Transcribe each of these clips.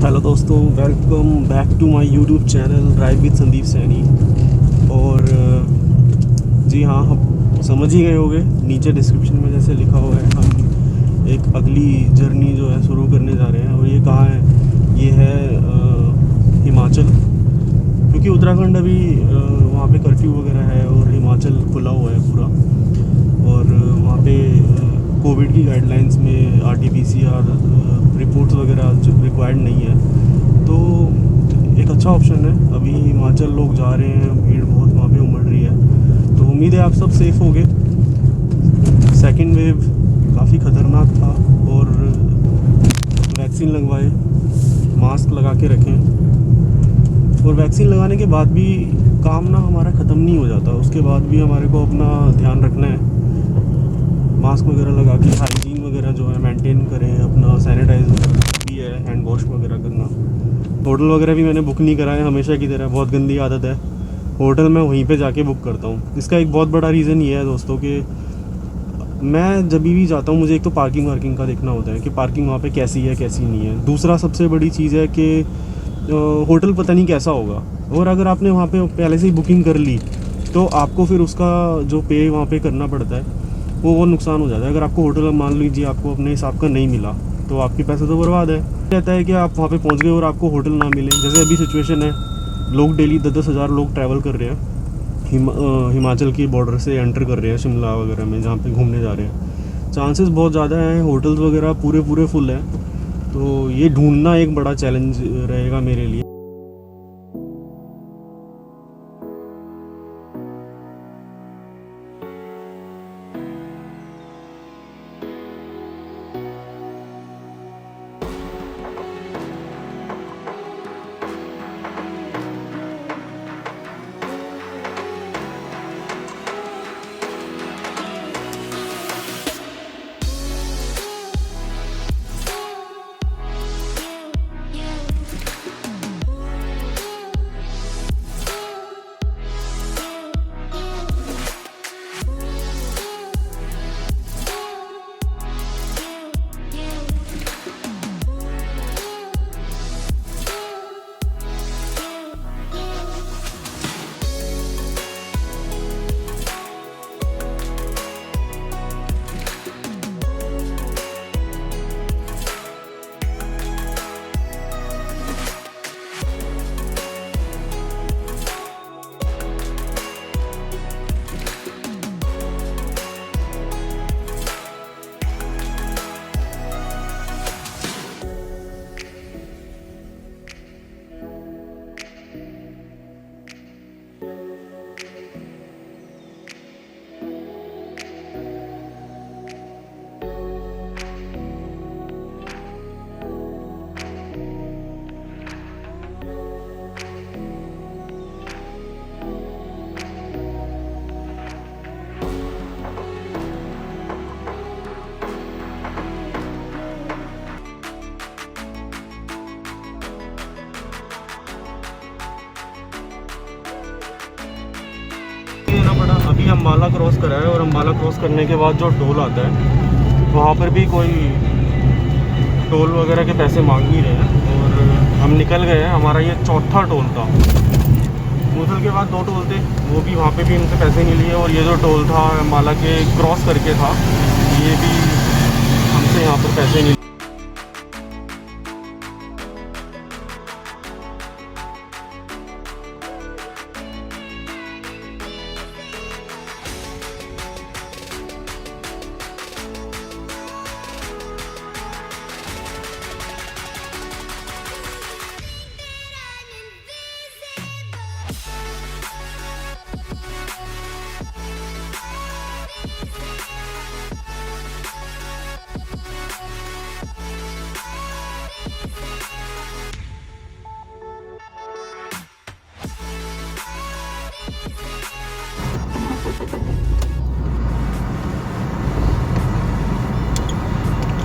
Hello दोस्तों, welcome back to my YouTube channel drive with Sandeep Saini. और जी हाँ, हम समझ ही गए होंगे, नीचे डिस्क्रिप्शन में जैसे लिखा हुआ है, हम एक अगली जर्नी जो है शुरू करने जा रहे हैं। और ये कहाँ है? ये है हिमाचल, क्योंकि उत्तराखंड अभी वहाँ पे कर्फ्यू वगैरह है और हिमाचल खुला हुआ है पूरा। और वहाँ पे कोविड की गाइडलाइंस में RT-PCR रिपोर्ट्स वगैरह रिक्वायर्ड नहीं है, तो एक अच्छा ऑप्शन है। अभी हिमाचल लोग जा रहे हैं, भीड़ बहुत वहाँ पे उमड़ रही है, तो उम्मीद है आप सब सेफ़ होगे। सेकेंड वेव काफ़ी ख़तरनाक था, और वैक्सीन लगवाएं, मास्क लगा के रखें। और वैक्सीन लगाने के बाद भी काम ना हमारा ख़त्म नहीं हो जाता, उसके बाद भी हमारे को अपना ध्यान रखना है। मास्क वगैरह लगा के हाइजीन वगैरह जो है मेंटेन करें, अपना सैनिटाइज भी है, हैंड वॉश वगैरह करना। होटल वगैरह भी मैंने बुक नहीं करा है, हमेशा की तरह। बहुत गंदी आदत है, होटल मैं वहीं पे जाके बुक करता हूँ। इसका एक बहुत बड़ा रीज़न ये है दोस्तों कि मैं जब भी जाता हूँ, मुझे एक तो पार्किंग वार्किंग का देखना होता है कि पार्किंग वहाँ पे कैसी है कैसी नहीं है। दूसरा सबसे बड़ी चीज़ है कि होटल पता नहीं कैसा होगा, और अगर आपने वहाँ पे पहले से ही बुकिंग कर ली तो आपको फिर उसका जो पे वहाँ पे करना पड़ता है वो नुकसान हो जाता है। अगर आपको होटल मान लीजिए आपको अपने हिसाब का नहीं मिला, तो आपके पैसे तो बर्बाद है। कहता है कि आप वहाँ पे पहुँच गए और आपको होटल ना मिले, जैसे अभी सिचुएशन है। लोग डेली 10-10 हज़ार लोग ट्रैवल कर रहे हैं, हिमाचल की बॉर्डर से एंटर कर रहे हैं शिमला वगैरह में, जहाँ पे घूमने जा रहे हैं। चांसेस बहुत ज़्यादा हैं, होटल्स वगैरह पूरे फुल हैं, तो ये ढूंढना एक बड़ा चैलेंज रहेगा मेरे लिए। अभी अम्बाला क्रॉस करा है, और अम्बाला क्रॉस करने के बाद जो टोल आता है वहाँ पर भी कोई टोल वगैरह के पैसे मांग नहीं रहे हैं। और हम निकल गए हैं, हमारा ये चौथा टोल था। मूसल के बाद 2 टोल थे, वो भी वहाँ पे भी उनसे पैसे नहीं लिए। और ये जो टोल था अम्बाला के क्रॉस करके था, ये भी हमसे यहाँ पर पैसे नहीं।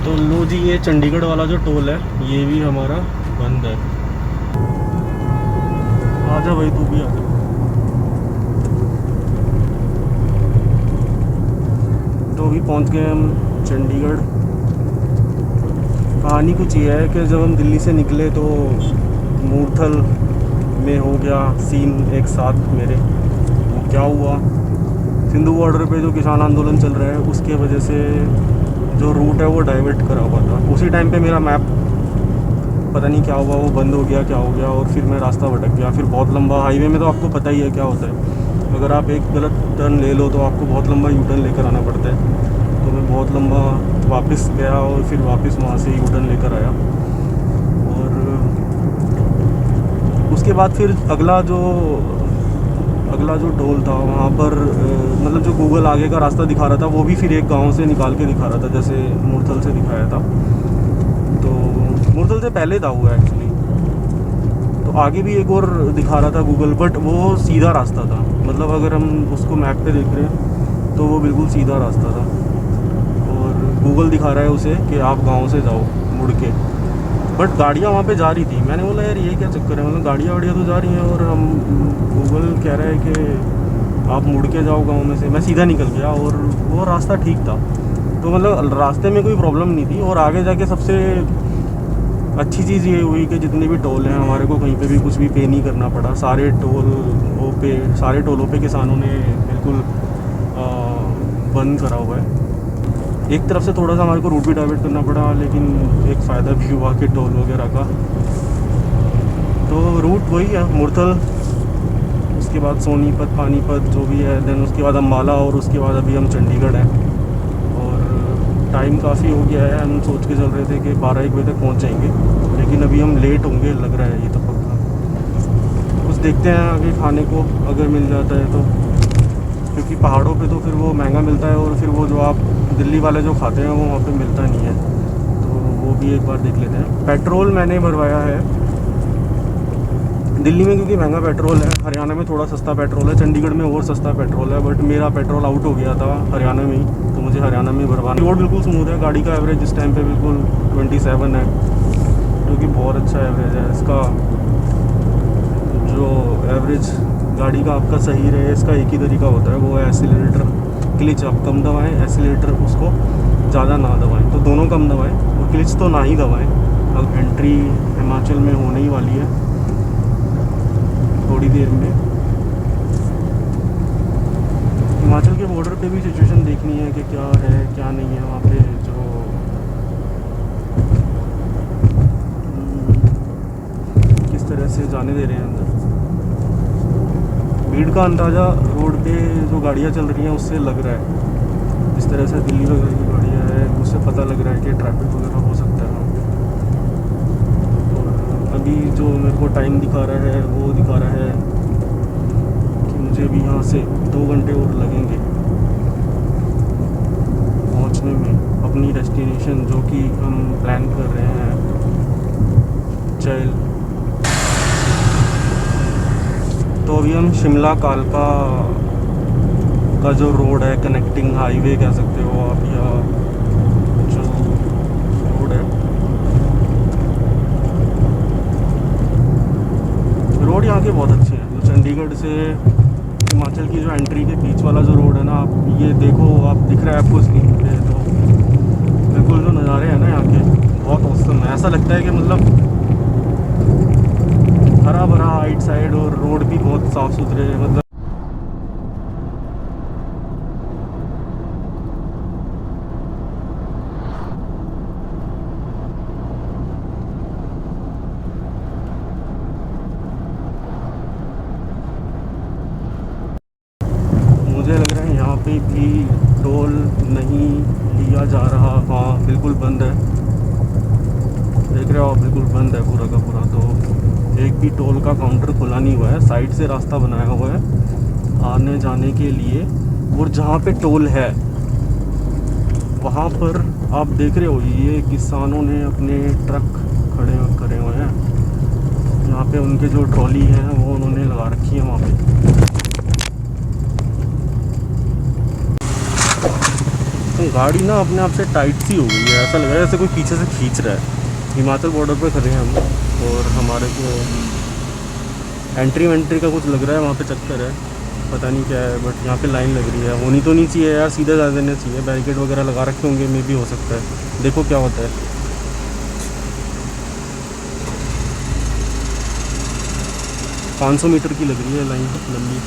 तो लो जी, ये चंडीगढ़ वाला जो टोल है ये भी हमारा बंद है। आजा भाई, तू भी आजा। तो अभी पहुंच गए हम चंडीगढ़। कहानी कुछ ये है कि जब हम दिल्ली से निकले तो मूर्थल में हो गया सीन एक साथ मेरे। वो क्या हुआ, सिंधु बॉर्डर पे जो किसान आंदोलन चल रहा है उसके वजह से जो रूट है वो डाइवर्ट करा हुआ था। उसी टाइम पे मेरा मैप पता नहीं क्या हुआ, वो बंद हो गया, क्या हो गया, और फिर मैं रास्ता भटक गया। फिर बहुत लंबा हाईवे में तो आपको पता ही है क्या होता है, अगर आप एक गलत टर्न ले लो तो आपको बहुत लंबा यू टर्न लेकर आना पड़ता है। तो मैं बहुत लंबा वापस गया और फिर वापस वहाँ से यू टर्न लेकर आया। और उसके बाद फिर अगला जो टोल था वहाँ पर मतलब जो गूगल आगे का रास्ता दिखा रहा था वो भी फिर एक गांव से निकाल के दिखा रहा था, जैसे मूर्थल से दिखाया था। तो मूर्थल से पहले था वो एक्चुअली, तो आगे भी एक और दिखा रहा था गूगल, बट वो सीधा रास्ता था। मतलब अगर हम उसको मैप पे देख रहे हैं तो वो बिल्कुल सीधा रास्ता था, और गूगल दिखा रहा है उसे कि आप गांव से जाओ मुड़ के। बट गाड़ियाँ वहाँ पे जा रही थी। मैंने बोला यार ये क्या चक्कर है, मतलब गाड़ियाँ वाड़ियाँ तो जा रही हैं और हम गूगल कह रहा है कि आप मुड़ के जाओ गांव में से। मैं सीधा निकल गया और वो रास्ता ठीक था, तो मतलब रास्ते में कोई प्रॉब्लम नहीं थी। और आगे जाके सबसे अच्छी चीज़ ये हुई कि जितने भी टोल हैं हमारे को कहीं पे भी कुछ भी पे नहीं करना पड़ा। सारे टोलों पे किसानों ने बिल्कुल बंद करा हुआ है। एक तरफ से थोड़ा सा हमारे को रूट भी डाइवर्ट करना पड़ा, लेकिन एक फ़ायदा भी हुआ कि टोल वगैरह का। तो रूट वही है मूर्थल, उसके बाद सोनीपत, पानीपत जो भी है, देन उसके बाद अम्बाला, और उसके बाद अभी हम चंडीगढ़ हैं। और टाइम काफ़ी हो गया है, हम सोच के चल रहे थे कि 12-1 बजे तक पहुंच जाएंगे, लेकिन अभी हम लेट होंगे लग रहा है ये तो पक्का। कुछ देखते हैं आगे खाने को अगर मिल जाता है तो, क्योंकि पहाड़ों पे तो फिर वो महंगा मिलता है, और फिर वो जो आप दिल्ली वाले जो खाते हैं वो वहाँ पे मिलता नहीं है। तो वो भी एक बार देख लेते हैं। पेट्रोल मैंने भरवाया है दिल्ली में क्योंकि महंगा पेट्रोल है। हरियाणा में थोड़ा सस्ता पेट्रोल है, चंडीगढ़ में और सस्ता पेट्रोल है, बट मेरा पेट्रोल आउट हो गया था हरियाणा में ही, तो मुझे हरियाणा में भरवाना। रोड बिल्कुल स्मूथ है, गाड़ी का एवरेज इस टाइम पे बिल्कुल 27 है, जो कि बहुत अच्छा एवरेज है। इसका जो एवरेज गाड़ी का आपका सही रहे, इसका एक ही तरीका होता है, वो है एक्सीलरेटर। क्लिच आप कम दबाएं, एक्सीलरेटर उसको ज़्यादा ना दबाएं, तो दोनों कम दबाएं, और क्लिच तो ना ही दबाएं। अब एंट्री हिमाचल में होने ही वाली है थोड़ी देर में। हिमाचल के बॉर्डर पे भी सिचुएशन देखनी है कि क्या है क्या नहीं है वहाँ पे। जो किस तरह से जाने दे रहे हैं अंदर, भीड़ का अंदाज़ा रोड पे जो गाड़ियाँ चल रही हैं उससे लग रहा है। जिस तरह से दिल्ली वगैरह की गाड़ियाँ हैं उससे पता लग रहा है कि ट्रैफिक वगैरह हो सकता है वहाँ पे। और अभी जो मेरे को टाइम दिखा रहा है वो दिखा रहा है कि मुझे भी यहाँ से 2 घंटे और लगेंगे पहुँचने में अपनी डेस्टिनेशन, जो कि हम प्लान कर रहे हैं चैल। तो अभी हम शिमला कालका का जो रोड है, कनेक्टिंग हाईवे कह सकते हो आप, या जो रोड है, रोड यहाँ के बहुत अच्छे हैं। जो चंडीगढ़ से हिमाचल की जो एंट्री के बीच वाला जो रोड है ना, आप ये देखो, आप दिख रहा है आपको स्क्रीन पे, तो बिल्कुल जो नज़ारे हैं ना यहाँ के बहुत औसम है। ऐसा लगता है कि मतलब हरा भरा आइट साइड, और रोड भी बहुत साफ़ सुथरे हैं। मतलब मुझे लग रहा है यहाँ पे भी टोल नहीं लिया जा रहा। हाँ बिल्कुल बंद है, देख रहे हो आप, बिल्कुल बंद है पूरा का पूरा। तो एक भी टोल का काउंटर खुला नहीं हुआ है, साइड से रास्ता बनाया हुआ है आने जाने के लिए। और जहाँ पे टोल है वहाँ पर आप देख रहे हो ये किसानों ने अपने ट्रक खड़े करे हुए हैं, यहाँ पे उनके जो ट्रॉली हैं वो उन्होंने लगा रखी है वहाँ पे। तो गाड़ी ना अपने आप से टाइट सी हो गई है, ऐसा लग रहा है जैसे कोई पीछे से खींच रहा है। हिमाचल बॉर्डर पे खड़े हैं हम, और हमारे को एंट्री वेंट्री का कुछ लग रहा है वहाँ पे चक्कर है, पता नहीं क्या है, बट यहाँ पे लाइन लग रही है। होनी तो नहीं चाहिए यार, सीधा जा देना चाहिए। बैरिकेड वगैरह लगा रखे होंगे, मे भी हो सकता है, देखो क्या होता है। 500 मीटर की लग रही है लाइन लंबी।